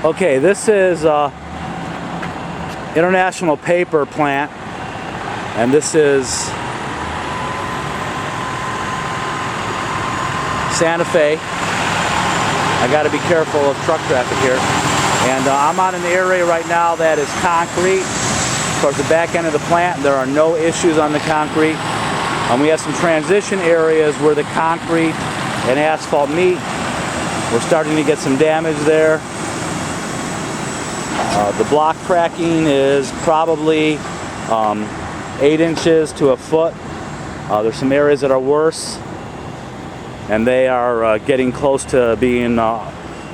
Okay, this is International Paper Plant, and this is Santa Fe. I got to be careful of truck traffic here. And I'm on an area right now that is concrete. Towards the back end of the plant, there are no issues on the concrete. We have some transition areas where the concrete and asphalt meet. We're starting to get some damage there. The block cracking is probably 8 inches to a foot. There's some areas that are worse, and they are getting close to being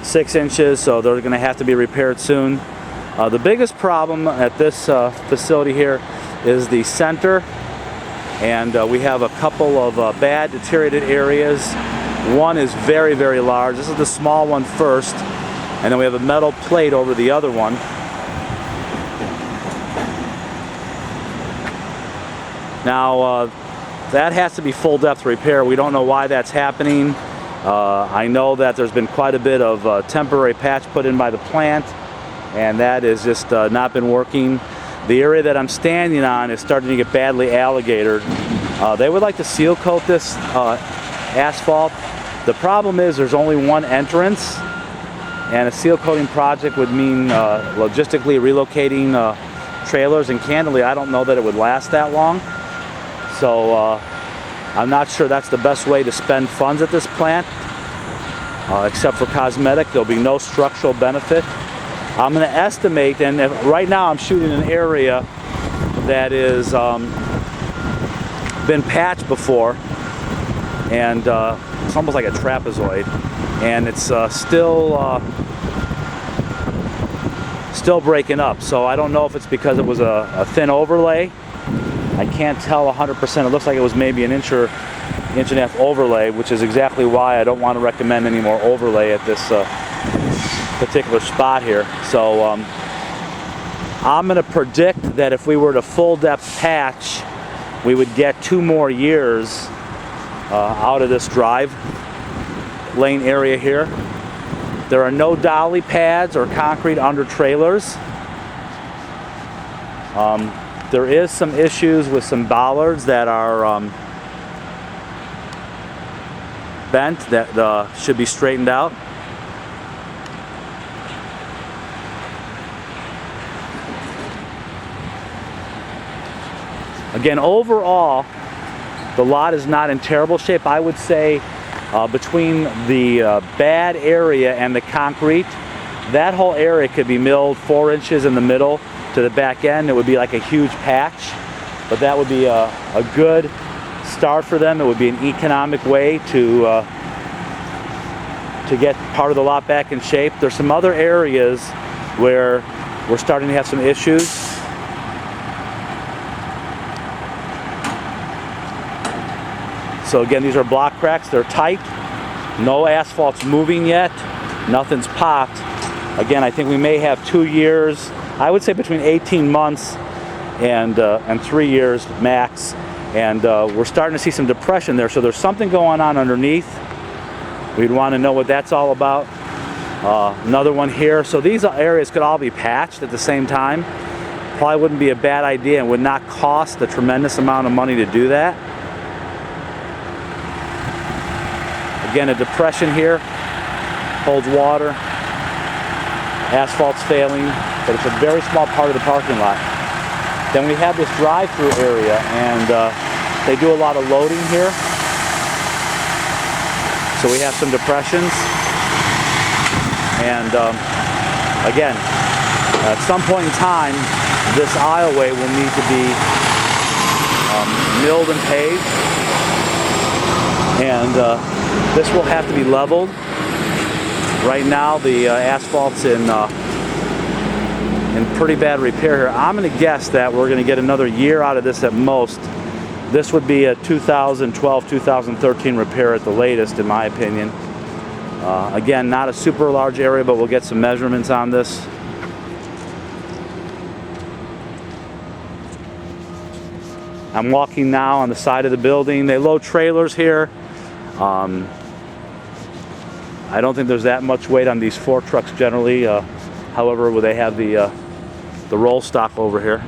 6 inches, so they're going to have to be repaired soon. The biggest problem at this facility here is the center, and we have a couple of bad deteriorated areas. One is very, very large. This is the small one first, and then we have a metal plate over the other one. Now that has to be full depth repair. We don't know why that's happening. I know that there's been quite a bit of temporary patch put in by the plant, and that has just not been working. The area that I'm standing on is starting to get badly alligatored. They would like to seal coat this asphalt. The problem is there's only one entrance, and a seal coating project would mean logistically relocating trailers, and candidly I don't know that it would last that long. So I'm not sure that's the best way to spend funds at this plant, except for cosmetic. There'll be no structural benefit. I'm going to estimate, and right now I'm shooting an area that is been patched before, and it's almost like a trapezoid, and it's still breaking up. So I don't know if it's because it was a thin overlay. I can't tell 100%. It looks like it was maybe an inch and a half overlay, which is exactly why I don't want to recommend any more overlay at this particular spot here. So I'm going to predict that if we were to full depth patch, we would get 2 more years out of this drive lane area here. There are no dolly pads or concrete under trailers. There is some issues with some bollards that are bent that should be straightened out. Again, overall, the lot is not in terrible shape. I would say between the bad area and the concrete, that whole area could be milled 4 inches in the middle to the back end. It would be like a huge patch, but that would be a good start for them. It would be an economic way to get part of the lot back in shape. There's some other areas where we're starting to have some issues. So again, these are block cracks. They're tight. No asphalt's moving yet. Nothing's popped. Again, I think we may have 2 years. I would say between 18 months and 3 years max. And we're starting to see some depression there. So there's something going on underneath. We'd want to know what that's all about. Another one here. So these areas could all be patched at the same time. Probably wouldn't be a bad idea and would not cost a tremendous amount of money to do that. Again, a depression here, holds water, asphalt's failing, but it's a very small part of the parking lot. Then we have this drive-through area, and they do a lot of loading here. So we have some depressions. And again, at some point in time, this aisleway will need to be milled and paved. And this will have to be leveled. Right now the asphalt's in pretty bad repair here. I'm going to guess that we're going to get another year out of this at most. This would be a 2012-2013 repair at the latest, in my opinion. Again, not a super large area, but we'll get some measurements on this. I'm walking now on the side of the building. They load trailers here. I don't think there's that much weight on these fork trucks generally. However, they have the roll stock over here.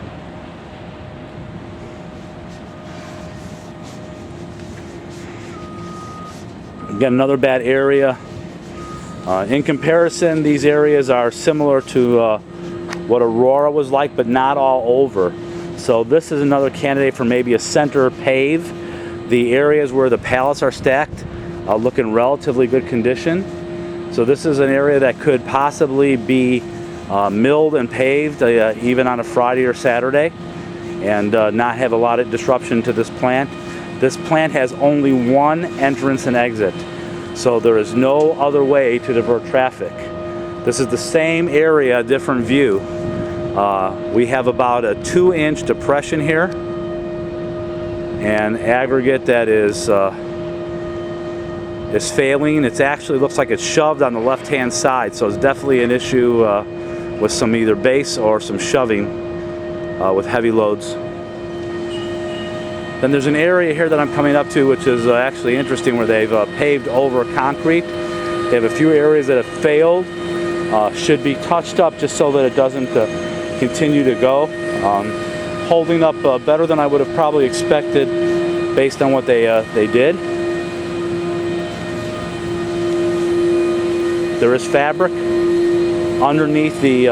Again, another bad area. In comparison, these areas are similar to what Aurora was like, but not all over. So this is another candidate for maybe a center pave. The areas where the pallets are stacked look in relatively good condition. So this is an area that could possibly be milled and paved even on a Friday or Saturday, and not have a lot of disruption to this plant. This plant has only one entrance and exit, so there is no other way to divert traffic. This is the same area, different view. We have about a 2-inch depression here, and aggregate that is failing. It actually looks like it's shoved on the left-hand side, so it's definitely an issue with some either base or some shoving with heavy loads. Then there's an area here that I'm coming up to, which is actually interesting, where they've paved over concrete. They have a few areas that have failed, should be touched up just so that it doesn't continue to go. Holding up better than I would have probably expected based on what they did. There is fabric underneath the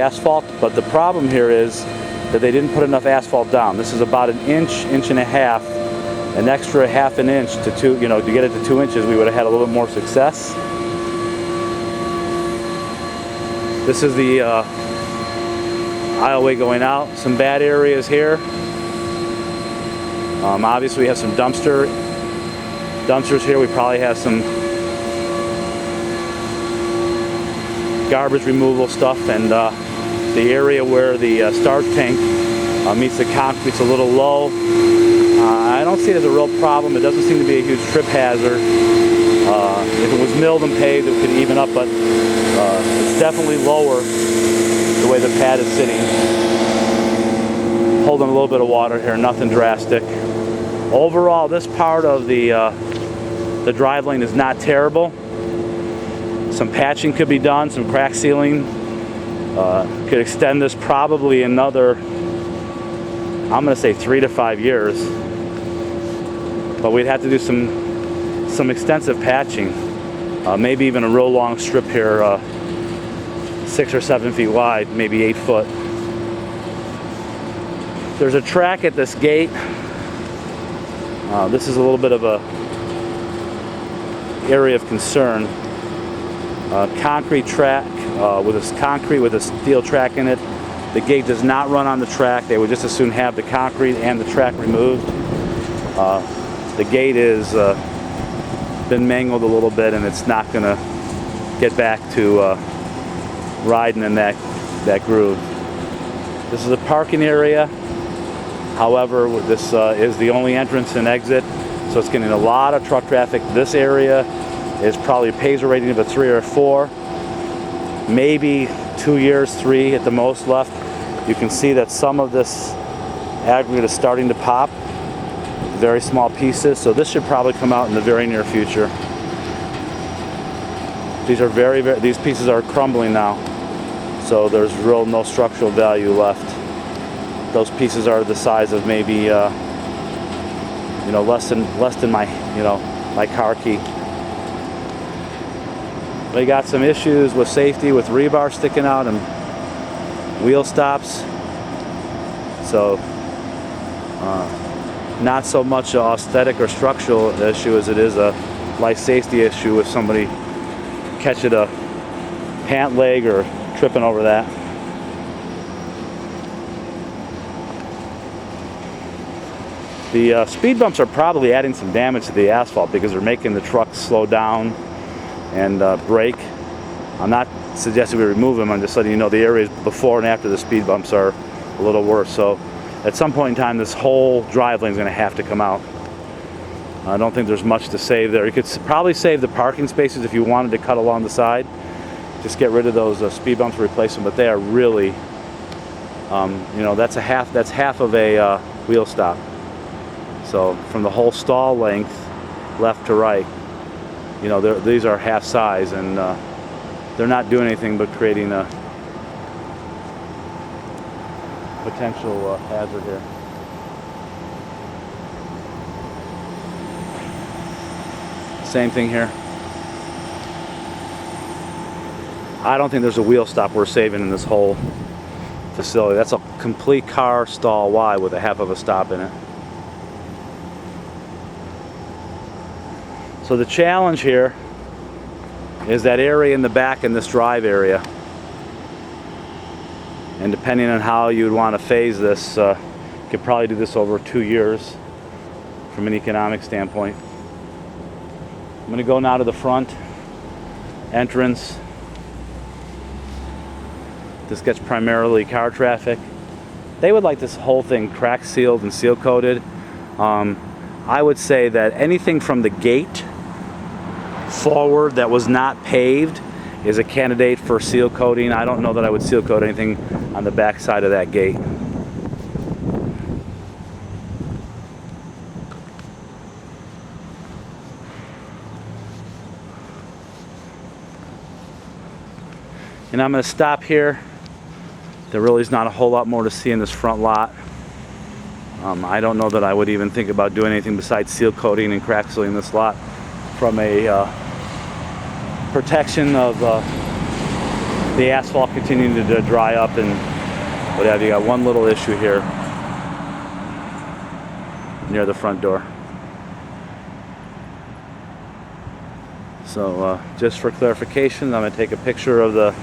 asphalt, but the problem here is that they didn't put enough asphalt down. This is about an inch and a half, an extra half an inch to to get it to 2 inches. We would have had a little bit more success. This is the aisleway going out. Some bad areas here. Obviously we have some dumpsters here. We probably have some garbage removal stuff, and the area where the starch tank meets the concrete's a little low. I don't see it as a real problem. It doesn't seem to be a huge trip hazard. If it was milled and paved, it could even up, but it's definitely lower the way the pad is sitting. Holding a little bit of water here, nothing drastic. Overall, this part of the drive lane is not terrible. Some patching could be done, some crack sealing. Could extend this probably another, I'm going to say 3 to 5 years. But we'd have to do some extensive patching. Maybe even a real long strip here, 6 or 7 feet wide, maybe 8 foot. There's a track at this gate. This is a little bit of a area of concern. Concrete track with a steel track in it. The gate does not run on the track. They would just as soon have the concrete and the track removed. The gate is been mangled a little bit, and it's not going to get back to riding in that groove. This is a parking area. However, this is the only entrance and exit, so it's getting a lot of truck traffic. This area is probably a Paisley rating of a 3 or 4, maybe 2 years, 3 at the most left. You can see that some of this aggregate is starting to pop, very small pieces, so this should probably come out in the very near future. These are these pieces are crumbling now, so there's no structural value left. Those pieces are the size of maybe less than my car key. They got some issues with safety, with rebar sticking out and wheel stops. So not so much an aesthetic or structural issue as it is a life safety issue if somebody catching a pant leg or tripping over that. The speed bumps are probably adding some damage to the asphalt because they're making the trucks slow down and brake. I'm not suggesting we remove them. I'm just letting you know the areas before and after the speed bumps are a little worse. So at some point in time, this whole drive lane is going to have to come out. I don't think there's much to save there. You could probably save the parking spaces if you wanted to cut along the side. Just get rid of those speed bumps, replace them. But they are really, that's half of a wheel stop. So from the whole stall length, left to right, these are half size, and they're not doing anything but creating a potential hazard here. Same thing here. I don't think there's a wheel stop we're saving in this whole facility. That's a complete car stall wide with a half of a stop in it. So the challenge here is that area in the back in this drive area. And depending on how you'd want to phase this, you could probably do this over 2 years from an economic standpoint. I'm going to go now to the front entrance. This gets primarily car traffic. They would like this whole thing crack sealed and seal coated. I would say that anything from the gate forward that was not paved is a candidate for seal coating. I don't know that I would seal coat anything on the back side of that gate. And I'm going to stop here. There really is not a whole lot more to see in this front lot. I don't know that I would even think about doing anything besides seal coating and crack sealing this lot from a protection of the asphalt continuing to dry up and what have you. Got one little issue here near the front door. So just for clarification, I'm going to take a picture of the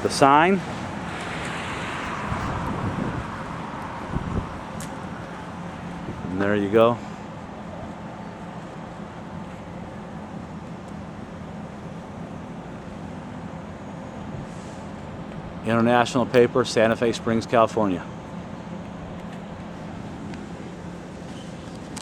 sign. And there you go. International paper, Santa Fe Springs, California.